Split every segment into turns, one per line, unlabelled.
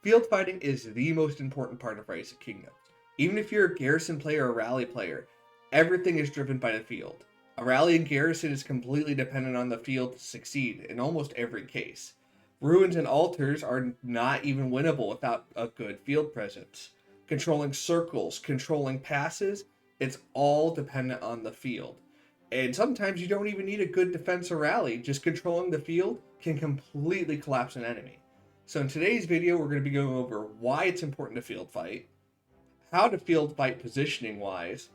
Field fighting is the most important part of Rise of Kingdoms. Even if you're a garrison player or a rally player, everything is driven by the field. A rally and garrison is completely dependent on the field to succeed in almost every case. Ruins and altars are not even winnable without a good field presence. Controlling circles, controlling passes, it's all dependent on the field. And sometimes you don't even need a good defense or rally, just controlling the field can completely collapse an enemy. So in today's video, we're going to be going over why it's important to field fight, how to field fight positioning wise,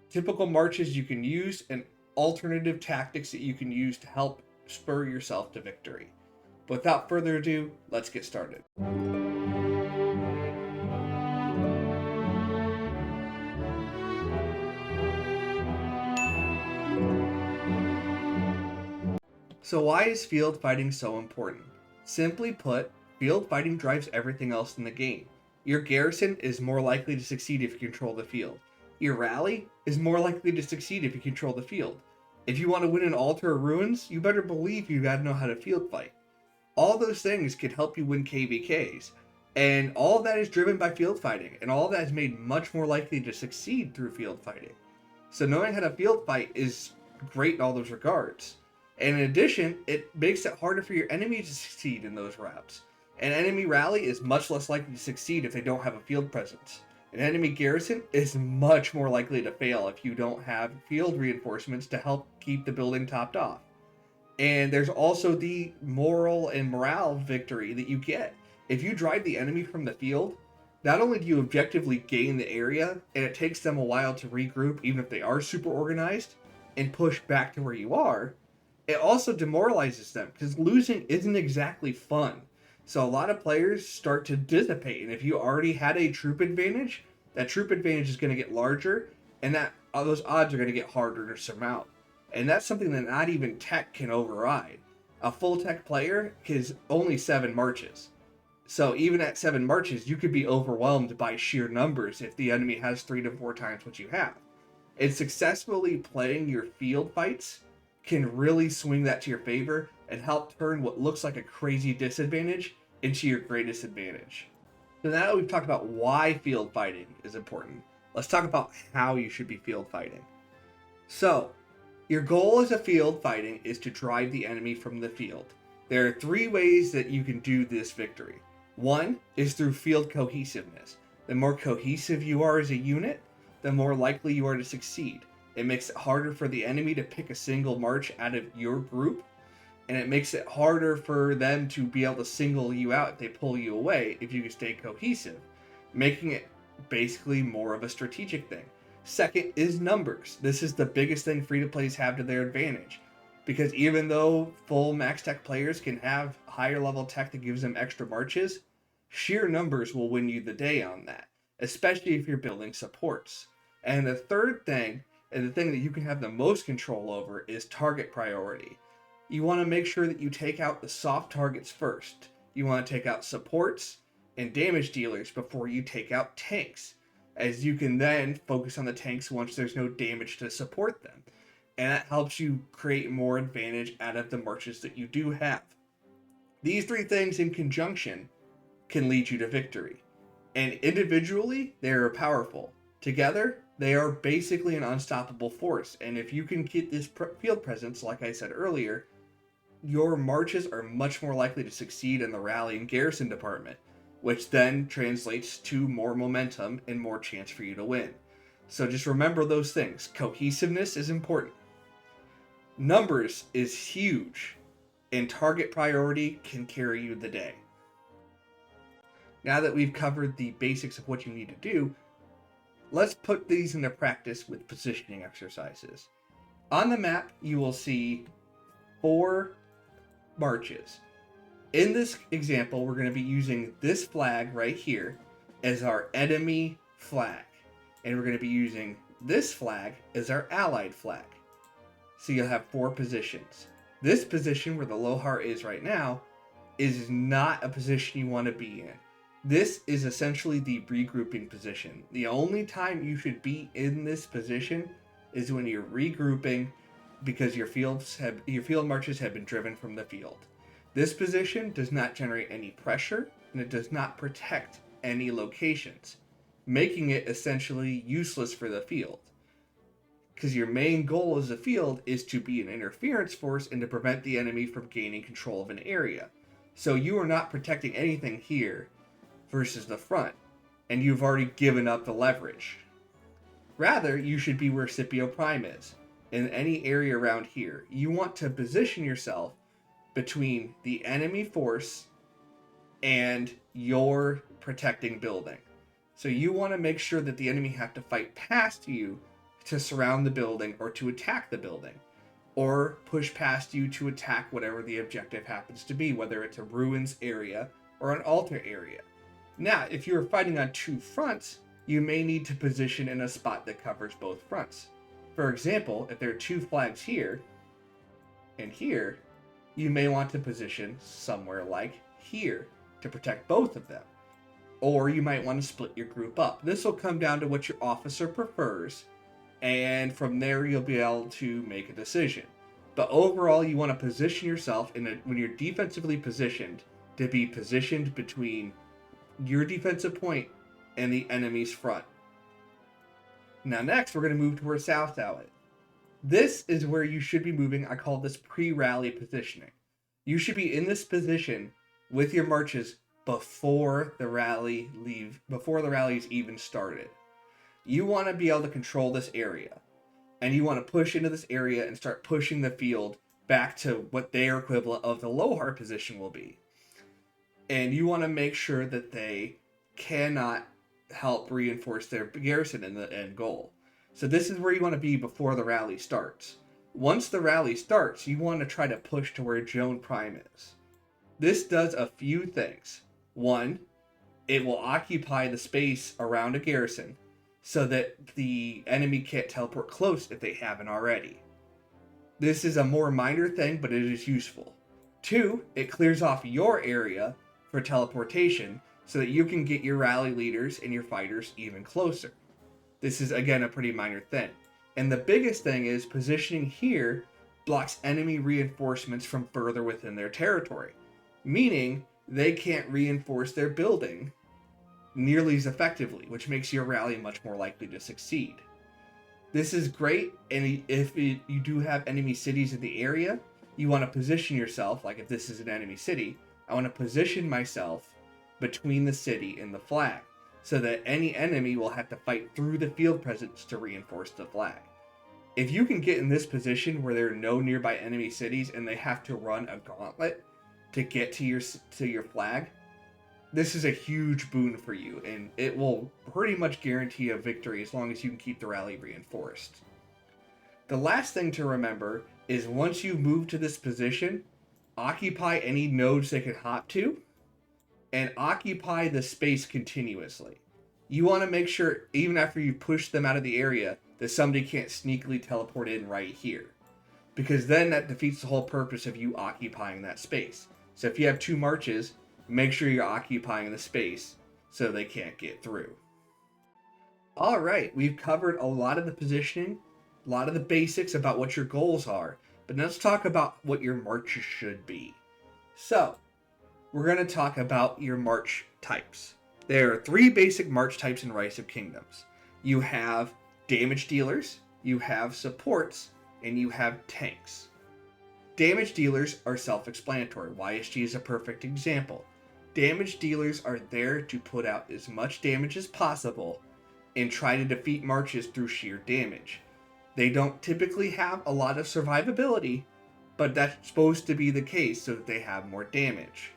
typical marches you can use, and alternative tactics that you can use to help spur yourself to victory. But without further ado, let's get started. So why is field fighting so important? Simply put, field fighting drives everything else in the game. Your garrison is more likely to succeed if you control the field. Your rally is more likely to succeed if you control the field. If you want to win an altar or ruins, you better believe you gotta know how to field fight. All those things can help you win KvKs, and all of that is driven by field fighting, and all of that is made much more likely to succeed through field fighting. So knowing how to field fight is great in all those regards. And in addition, it makes it harder for your enemy to succeed in those routes. An enemy rally is much less likely to succeed if they don't have a field presence. An enemy garrison is much more likely to fail if you don't have field reinforcements to help keep the building topped off. And there's also the moral and morale victory that you get. If you drive the enemy from the field, not only do you objectively gain the area, and it takes them a while to regroup even if they are super organized, and push back to where you are, it also demoralizes them because losing isn't exactly fun. So a lot of players start to dissipate, and if you already had a troop advantage, that troop advantage is going to get larger, and those odds are going to get harder to surmount. And that's something that not even tech can override. A full tech player is only 7 marches. So even at 7 marches, you could be overwhelmed by sheer numbers if the enemy has 3 to 4 times what you have. And successfully playing your field fights can really swing that to your favor and help turn what looks like a crazy disadvantage into your greatest advantage. So now that we've talked about why field fighting is important, let's talk about how you should be field fighting. So, your goal as a field fighting is to drive the enemy from the field. There are 3 ways that you can do this victory. One is through field cohesiveness. The more cohesive you are as a unit, the more likely you are to succeed. It makes it harder for the enemy to pick a single march out of your group, and it makes it harder for them to be able to single you out if they pull you away if you can stay cohesive, making it basically more of a strategic thing. Second is numbers. This is the biggest thing free-to-plays have to their advantage, because even though full max tech players can have higher level tech that gives them extra marches, sheer numbers will win you the day on that, especially if you're building supports. And the third thing, and the thing that you can have the most control over, is target priority. You want to make sure that you take out the soft targets first. You want to take out supports and damage dealers before you take out tanks, as you can then focus on the tanks once there's no damage to support them. And that helps you create more advantage out of the marches that you do have. These 3 things in conjunction can lead you to victory. And individually, they are powerful. Together, they are basically an unstoppable force, and if you can get this field presence, like I said earlier, your marches are much more likely to succeed in the rally and garrison department, which then translates to more momentum and more chance for you to win. So just remember those things. Cohesiveness is important. Numbers is huge, and target priority can carry you the day. Now that we've covered the basics of what you need to do, let's put these into practice with positioning exercises. On the map, you will see 4 marches. In this example, we're going to be using this flag right here as our enemy flag. And we're going to be using this flag as our allied flag. So you'll have 4 positions. This position where the Lohar is right now is not a position you want to be in. This is essentially the regrouping position. The only time you should be in this position is when you're regrouping because your field marches have been driven from the field. This position does not generate any pressure. and it does not protect any locations, making it essentially useless for the field. Because your main goal as a field is to be an interference force and to prevent the enemy from gaining control of an area. So you are not protecting anything here versus the front, and you've already given up the leverage. Rather, you should be where Scipio Prime is, in any area around here. You want to position yourself between the enemy force and your protecting building. So you want to make sure that the enemy have to fight past you to surround the building or to attack the building, or push past you to attack whatever the objective happens to be, whether it's a ruins area or an altar area. Now, if you're fighting on two fronts, you may need to position in a spot that covers both fronts. For example, if there are two flags here and here, you may want to position somewhere like here to protect both of them. Or you might want to split your group up. This will come down to what your officer prefers, and from there you'll be able to make a decision. But overall, you want to position yourself when you're defensively positioned, to be positioned between your defensive point and the enemy's front. Now next, we're going to move to where South Tower is. This is where you should be moving. I call this pre-rally positioning. You should be in this position with your marches before the rallies even started. You want to be able to control this area, and you want to push into this area and start pushing the field back to what their equivalent of the Lohar position will be. And you want to make sure that they cannot help reinforce their garrison in the end goal. So this is where you want to be before the rally starts. Once the rally starts, you want to try to push to where Joan Prime is. This does a few things. One, it will occupy the space around a garrison so that the enemy can't teleport close if they haven't already. This is a more minor thing, but it is useful. Two, it clears off your area for teleportation so that you can get your rally leaders and your fighters even closer. This is, again, a pretty minor thing. And the biggest thing is positioning here blocks enemy reinforcements from further within their territory, meaning they can't reinforce their building nearly as effectively, which makes your rally much more likely to succeed. This is great, and if you do have enemy cities in the area, you want to position yourself, like if this is an enemy city, I want to position myself between the city and the flag, so that any enemy will have to fight through the field presence to reinforce the flag. If you can get in this position where there are no nearby enemy cities and they have to run a gauntlet to get to your flag, this is a huge boon for you, and it will pretty much guarantee a victory as long as you can keep the rally reinforced. The last thing to remember is once you move to this position, occupy any nodes they can hop to, and occupy the space continuously. You want to make sure, even after you push them out of the area, that somebody can't sneakily teleport in right here. Because then that defeats the whole purpose of you occupying that space. So if you have two marches, make sure you're occupying the space so they can't get through. Alright, we've covered a lot of the positioning, a lot of the basics about what your goals are, but let's talk about what your marches should be. So, we're going to talk about your march types. There are three basic march types in Rise of Kingdoms. You have damage dealers, you have supports, and you have tanks. Damage dealers are self-explanatory. YSG is a perfect example. Damage dealers are there to put out as much damage as possible and try to defeat marches through sheer damage. They don't typically have a lot of survivability, but that's supposed to be the case so that they have more damage.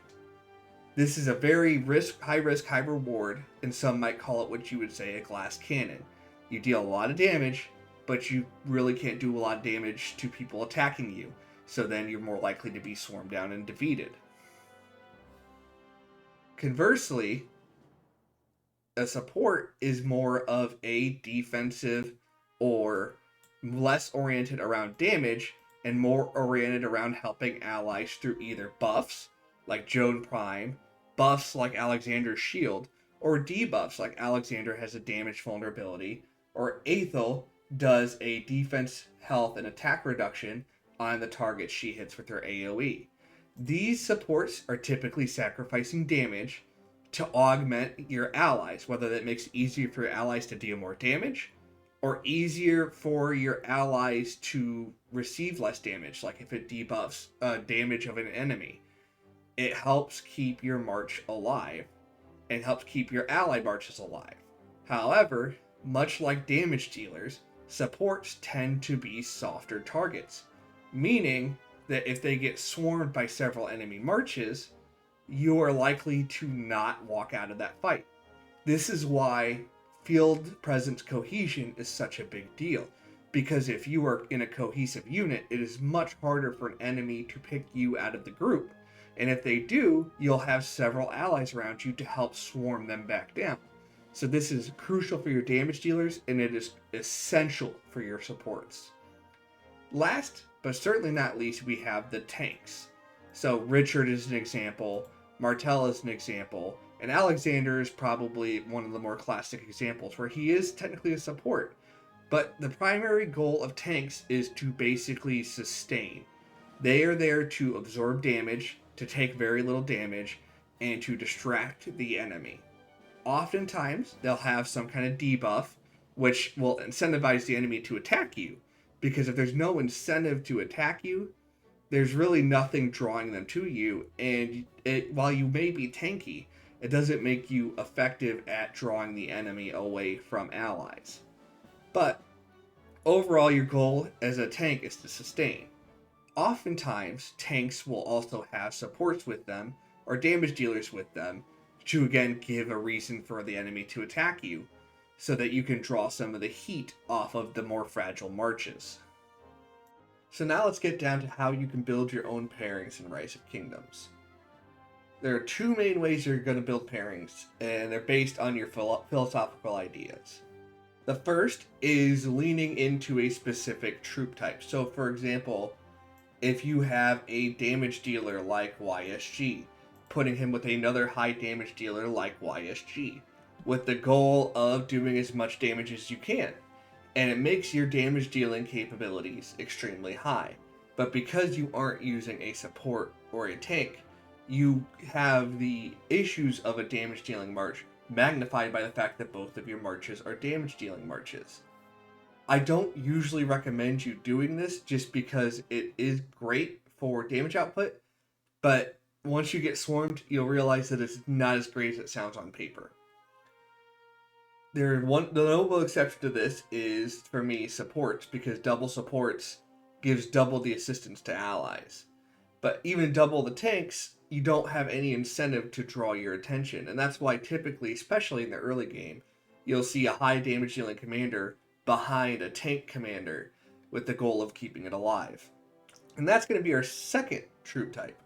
This is a very high risk, high reward, and some might call it what you would say a glass cannon. You deal a lot of damage, but you really can't do a lot of damage to people attacking you, so then you're more likely to be swarmed down and defeated. Conversely, a support is more of a defensive or less oriented around damage and more oriented around helping allies through either buffs, like Joan Prime, buffs like Alexander's shield, or debuffs like Alexander has a damage vulnerability, or Aethel does a defense, health, and attack reduction on the target she hits with her AoE. These supports are typically sacrificing damage to augment your allies, whether that makes it easier for your allies to deal more damage or easier for your allies to receive less damage, like if it debuffs damage of an enemy. It helps keep your march alive and helps keep your ally marches alive. However, much like damage dealers, supports tend to be softer targets, meaning that if they get swarmed by several enemy marches, you are likely to not walk out of that fight. This is why field presence cohesion is such a big deal, because if you are in a cohesive unit, it is much harder for an enemy to pick you out of the group. And if they do, you'll have several allies around you to help swarm them back down. So this is crucial for your damage dealers, and it is essential for your supports. Last, but certainly not least, we have the tanks. So Richard is an example, Martel is an example, and Alexander is probably one of the more classic examples where he is technically a support. But the primary goal of tanks is to basically sustain. They are there to absorb damage, to take very little damage, and to distract the enemy. Oftentimes, they'll have some kind of debuff, which will incentivize the enemy to attack you, because if there's no incentive to attack you, there's really nothing drawing them to you, and while you may be tanky, it doesn't make you effective at drawing the enemy away from allies. But overall, your goal as a tank is to sustain. Oftentimes, tanks will also have supports with them, or damage dealers with them, to again give a reason for the enemy to attack you, so that you can draw some of the heat off of the more fragile marches. So now let's get down to how you can build your own pairings in Rise of Kingdoms. There are two main ways you're going to build pairings, and they're based on your philosophical ideas. The first is leaning into a specific troop type. So for example, if you have a damage dealer like YSG, putting him with another high damage dealer like YSG, with the goal of doing as much damage as you can. And it makes your damage dealing capabilities extremely high. But because you aren't using a support or a tank, you have the issues of a damage dealing march magnified by the fact that both of your marches are damage dealing marches. I don't usually recommend you doing this just because it is great for damage output, but once you get swarmed, you'll realize that it's not as great as it sounds on paper. The notable exception to this is, for me, supports, because double supports gives double the assistance to allies. But even double the tanks, you don't have any incentive to draw your attention, and that's why typically, especially in the early game, you'll see a high damage dealing commander behind a tank commander with the goal of keeping it alive. And that's going to be our second troop type,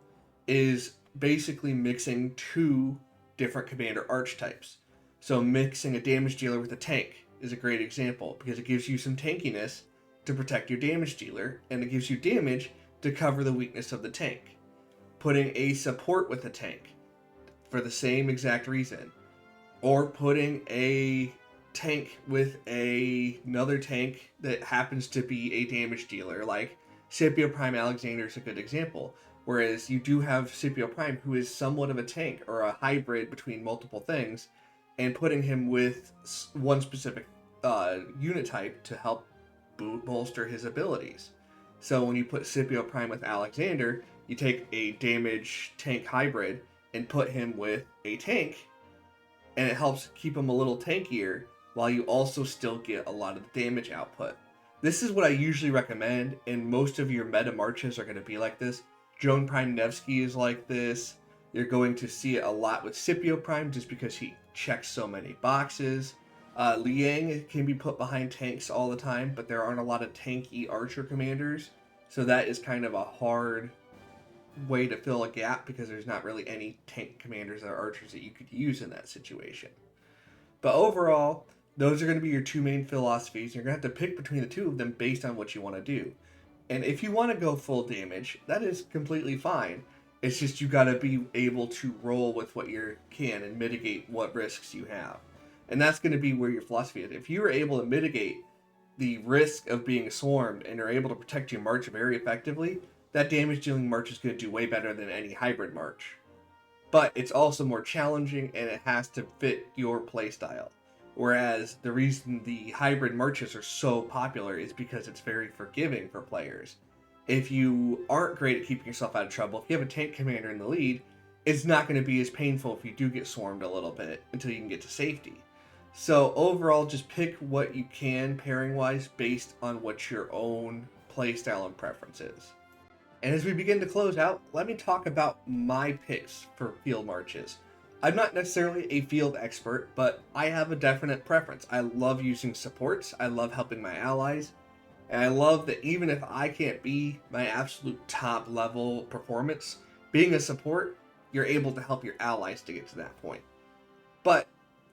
is basically mixing two different commander archetypes. So mixing a damage dealer with a tank is a great example, because it gives you some tankiness to protect your damage dealer, and it gives you damage to cover the weakness of the tank. Putting a support with a tank for the same exact reason, or putting a tank with another tank that happens to be a damage dealer, like Scipio Prime Alexander is a good example, whereas you do have Scipio Prime who is somewhat of a tank or a hybrid between multiple things, and putting him with one specific unit type to help bolster his abilities. So when you put Scipio Prime with Alexander, you take a damage tank hybrid and put him with a tank, and it helps keep him a little tankier while you also still get a lot of the damage output. This is what I usually recommend, and most of your meta marches are going to be like this. Joan Prime Nevsky is like this. You're going to see it a lot with Scipio Prime just because he checks so many boxes. Liang can be put behind tanks all the time, but there aren't a lot of tanky archer commanders, so that is kind of a hard way to fill a gap because there's not really any tank commanders or archers that you could use in that situation. But overall, those are going to be your two main philosophies. You're going to have to pick between the two of them based on what you want to do. And if you want to go full damage, that is completely fine. It's just you got to be able to roll with what you can and mitigate what risks you have. And that's going to be where your philosophy is. If you are able to mitigate the risk of being swarmed and are able to protect your march very effectively, that damage dealing march is going to do way better than any hybrid march. but it's also more challenging and it has to fit your playstyle. Whereas the reason the hybrid marches are so popular is because it's very forgiving for players. If you aren't great at keeping yourself out of trouble, if you have a tank commander in the lead, it's not going to be as painful if you do get swarmed a little bit until you can get to safety. So overall, just pick what you can pairing wise based on what your own playstyle and preference is. And as we begin to close out, let me talk about my picks for field marches. I'm not necessarily a field expert, but I have a definite preference. I love using supports, I love helping my allies, and I love that even if I can't be my absolute top level performance, being a support, you're able to help your allies to get to that point. But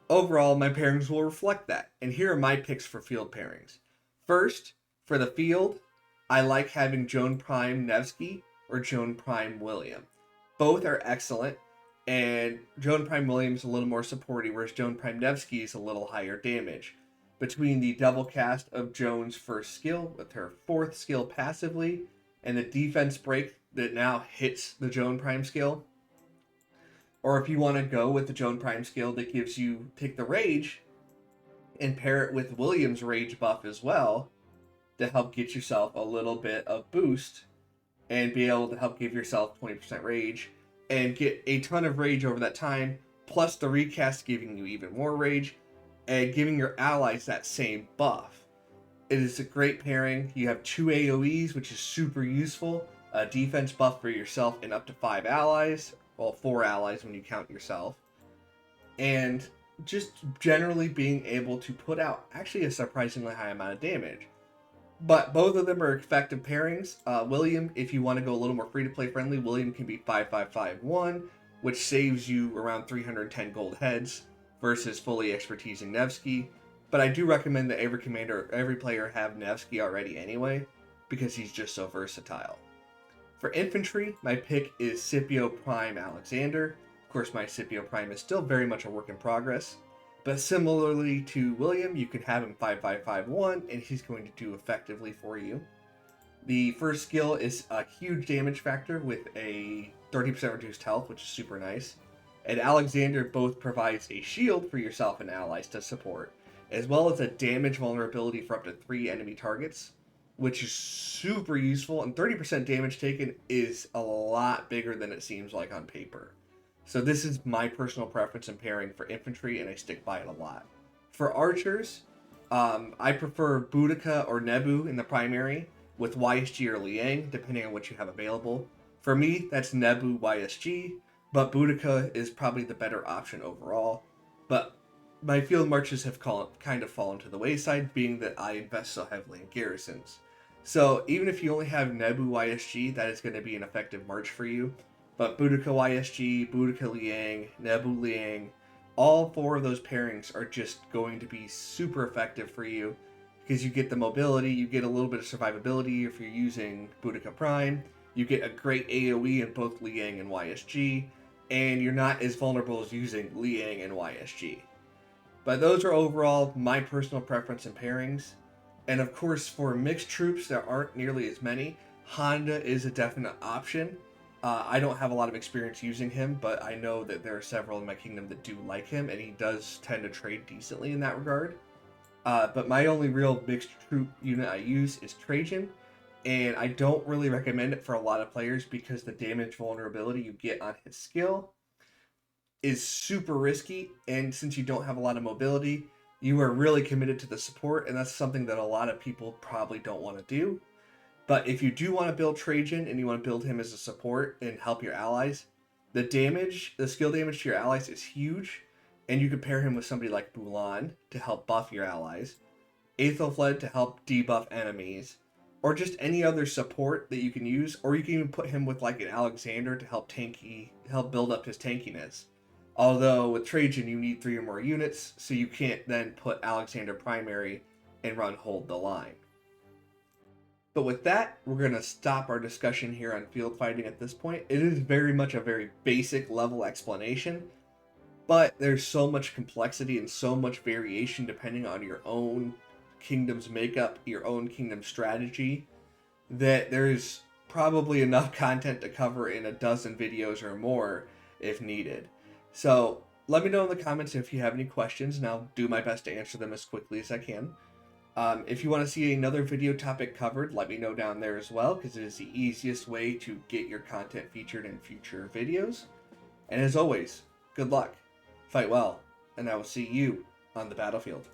overall, my pairings will reflect that. And here are my picks for field pairings. First, for the field, I like having Joan Prime Nevsky or Joan Prime William. Both are excellent, and Joan Prime William is a little more supporty, whereas Joan Prime Nevsky is a little higher damage. Between the double cast of Joan's first skill with her fourth skill passively, and the defense break that now hits the Joan Prime skill, or if you want to go with the Joan Prime skill that gives you take the rage and pair it with William's rage buff as well, to help get yourself a little bit of boost and be able to help give yourself 20% rage and get a ton of rage over that time, plus the recast giving you even more rage and giving your allies that same buff. It is a great pairing. You have 2 AoEs, which is super useful. A defense buff for yourself and up to 5 allies. Well, 4 allies when you count yourself. And just generally being able to put out actually a surprisingly high amount of damage. But both of them are effective pairings. William, if you want to go a little more free-to-play friendly, William can be 5551, which saves you around 310 gold heads versus fully expertising Nevsky. But I do recommend that every player have Nevsky already anyway, because he's just so versatile. For infantry, my pick is Scipio Prime Alexander. Of course, my Scipio Prime is still very much a work in progress. But similarly to William, you can have him 5551, and he's going to do effectively for you. The first skill is a huge damage factor with a 30% reduced health, which is super nice. And Alexander both provides a shield for yourself and allies to support, as well as a damage vulnerability for up to 3 enemy targets, which is super useful. And 30% damage taken is a lot bigger than it seems like on paper. So this is my personal preference in pairing for infantry, and I stick by it a lot. For archers, I prefer Boudica or Nebu in the primary, with YSG or Liang, depending on what you have available. For me, that's Nebu YSG, but Boudica is probably the better option overall. But my field marches have kind of fallen to the wayside, being that I invest so heavily in garrisons. So even if you only have Nebu YSG, that is going to be an effective march for you. But Boudica YSG, Boudica Liang, Nebu Liang, all 4 of those pairings are just going to be super effective for you because you get the mobility, you get a little bit of survivability if you're using Boudica Prime, you get a great AoE in both Liang and YSG, and you're not as vulnerable as using Liang and YSG. But those are overall my personal preference and pairings. And of course, for mixed troops, there aren't nearly as many. Honda is a definite option. I don't have a lot of experience using him, but I know that there are several in my kingdom that do like him, and he does tend to trade decently in that regard. But my only real mixed troop unit I use is Trajan, and I don't really recommend it for a lot of players because the damage vulnerability you get on his skill is super risky, and since you don't have a lot of mobility, you are really committed to the support, and that's something that a lot of people probably don't want to do. But if you do want to build Trajan and you want to build him as a support and help your allies, the skill damage to your allies is huge, and you can pair him with somebody like Bulan to help buff your allies, Aethelflaed to help debuff enemies, or just any other support that you can use, or you can even put him with like an Alexander to help build up his tankiness. Although with Trajan you need 3 or more units, so you can't then put Alexander primary and run hold the line. But with that, we're going to stop our discussion here on field fighting at this point. It is very much a very basic level explanation, but there's so much complexity and so much variation depending on your own kingdom's makeup, your own kingdom strategy, that there's probably enough content to cover in a dozen videos or more if needed. So let me know in the comments if you have any questions, and I'll do my best to answer them as quickly as I can. If you want to see another video topic covered, let me know down there as well, because it is the easiest way to get your content featured in future videos. And as always, good luck, fight well, and I will see you on the battlefield.